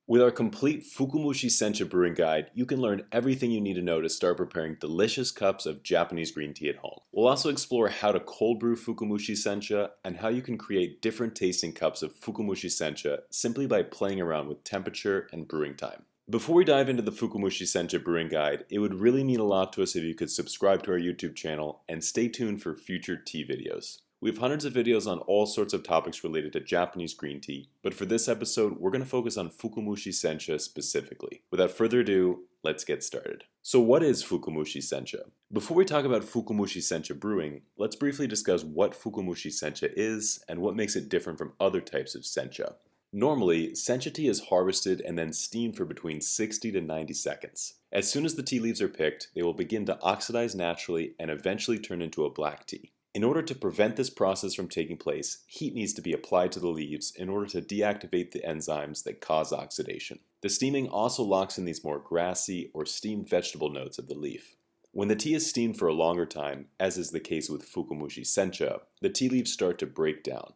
With our complete Fukumushi Sencha Brewing Guide, you can learn everything you need to know to start preparing delicious cups of Japanese green tea at home. We'll also explore how to cold brew Fukumushi Sencha and how you can create different tasting cups of Fukumushi Sencha simply by playing around with temperature and brewing time. Before we dive into the Fukumushi Sencha Brewing Guide, it would really mean a lot to us if you could subscribe to our YouTube channel and stay tuned for future tea videos. We have hundreds of videos on all sorts of topics related to Japanese green tea, but for this episode, we're going to focus on Fukumushi Sencha specifically. Without further ado, let's get started. So what is Fukumushi Sencha? Before we talk about Fukumushi Sencha Brewing, let's briefly discuss what Fukumushi Sencha is and what makes it different from other types of Sencha. Normally, Sencha tea is harvested and then steamed for between 60 to 90 seconds. As soon as the tea leaves are picked, they will begin to oxidize naturally and eventually turn into a black tea. In order to prevent this process from taking place, heat needs to be applied to the leaves in order to deactivate the enzymes that cause oxidation. The steaming also locks in these more grassy or steamed vegetable notes of the leaf. When the tea is steamed for a longer time, as is the case with Fukumushi Sencha, the tea leaves start to break down.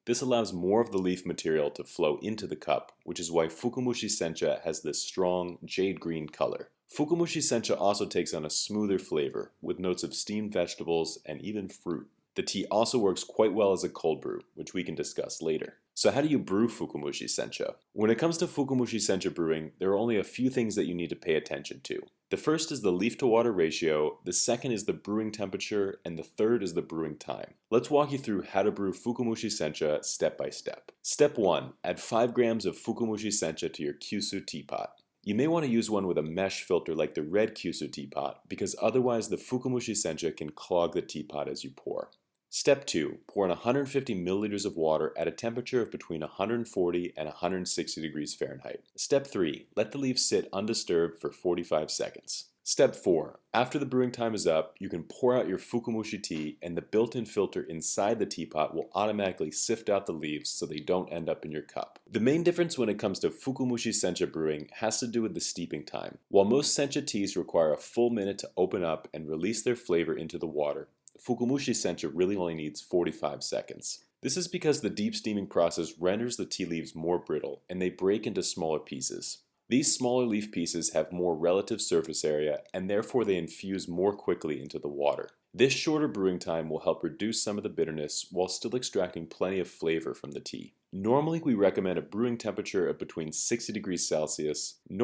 This allows more of the leaf material to flow into the cup, which is why Fukumushi Sencha has this strong jade green color. Fukumushi Sencha also takes on a smoother flavor, with notes of steamed vegetables and even fruit. The tea also works quite well as a cold brew, which we can discuss later. So how do you brew Fukumushi Sencha? When it comes to Fukumushi Sencha brewing, there are only a few things that you need to pay attention to. The first is the leaf to water ratio, the second is the brewing temperature, and the third is the brewing time. Let's walk you through how to brew Fukumushi Sencha step by step. Step 1. Add 5 grams of Fukumushi Sencha to your Kyusu teapot. You may want to use one with a mesh filter like the red Kyusu teapot, because otherwise the Fukumushi Sencha can clog the teapot as you pour. Step 2. Pour in 150 milliliters of water at a temperature of between 140 and 160 degrees Fahrenheit. Step 3. Let the leaves sit undisturbed for 45 seconds. Step 4. After the brewing time is up, you can pour out your Fukumushi tea and the built-in filter inside the teapot will automatically sift out the leaves so they don't end up in your cup. The main difference when it comes to Fukumushi Sencha brewing has to do with the steeping time. While most Sencha teas require a full minute to open up and release their flavor into the water, Fukumushi Sencha really only needs 45 seconds. This is because the deep steaming process renders the tea leaves more brittle and they break into smaller pieces. These smaller leaf pieces have more relative surface area and therefore they infuse more quickly into the water. This shorter brewing time will help reduce some of the bitterness while still extracting plenty of flavor from the tea. Normally we recommend a brewing temperature of between 60 degrees Celsius. Or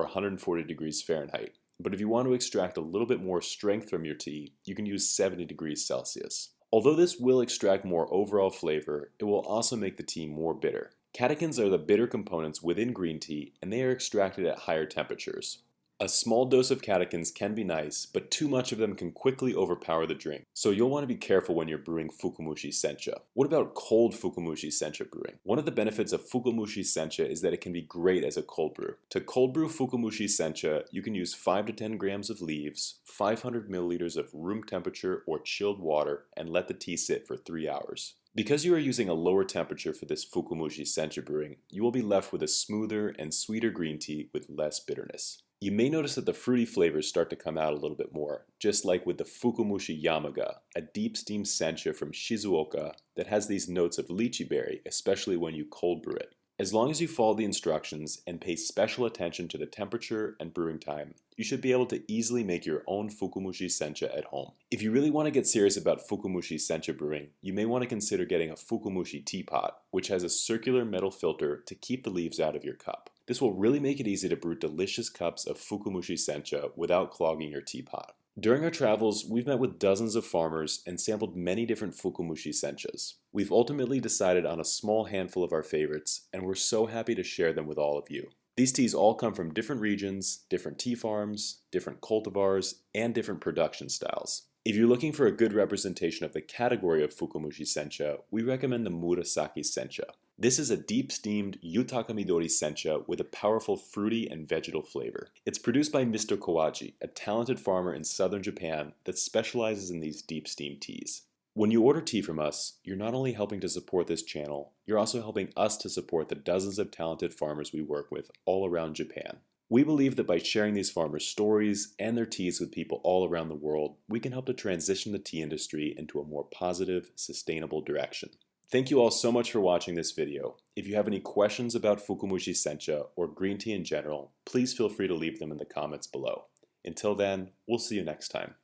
140 degrees Fahrenheit. But if you want to extract a little bit more strength from your tea, you can use 70 degrees Celsius. Although this will extract more overall flavor, it will also make the tea more bitter. Catechins are the bitter components within green tea, and they are extracted at higher temperatures. A small dose of catechins can be nice, but too much of them can quickly overpower the drink, so you'll want to be careful when you're brewing Fukumushi Sencha. What about cold Fukumushi Sencha brewing? One of the benefits of Fukumushi Sencha is that it can be great as a cold brew. To cold brew Fukumushi Sencha, you can use 5 to 10 grams of leaves, 500 milliliters of room temperature or chilled water, and let the tea sit for 3 hours. Because you are using a lower temperature for this Fukumushi Sencha brewing, you will be left with a smoother and sweeter green tea with less bitterness. You may notice that the fruity flavors start to come out a little bit more, just like with the Fukumushi Yamaga, a deep steam sencha from Shizuoka that has these notes of lychee berry, especially when you cold brew it. As long as you follow the instructions and pay special attention to the temperature and brewing time, you should be able to easily make your own Fukumushi Sencha at home. If you really want to get serious about Fukumushi Sencha brewing, you may want to consider getting a Fukumushi teapot, which has a circular metal filter to keep the leaves out of your cup. This will really make it easy to brew delicious cups of Fukumushi Sencha without clogging your teapot. During our travels, we've met with dozens of farmers and sampled many different Fukumushi Senchas. We've ultimately decided on a small handful of our favorites, and we're so happy to share them with all of you. These teas all come from different regions, different tea farms, different cultivars, and different production styles. If you're looking for a good representation of the category of Fukumushi Sencha, we recommend the Murasaki Sencha. This is a deep-steamed Yutaka Midori Sencha with a powerful fruity and vegetal flavor. It's produced by Mr. Kawaji, a talented farmer in southern Japan that specializes in these deep-steamed teas. When you order tea from us, you're not only helping to support this channel, you're also helping us to support the dozens of talented farmers we work with all around Japan. We believe that by sharing these farmers' stories and their teas with people all around the world, we can help to transition the tea industry into a more positive, sustainable direction. Thank you all so much for watching this video. If you have any questions about Fukumushi Sencha or green tea in general, please feel free to leave them in the comments below. Until then, we'll see you next time.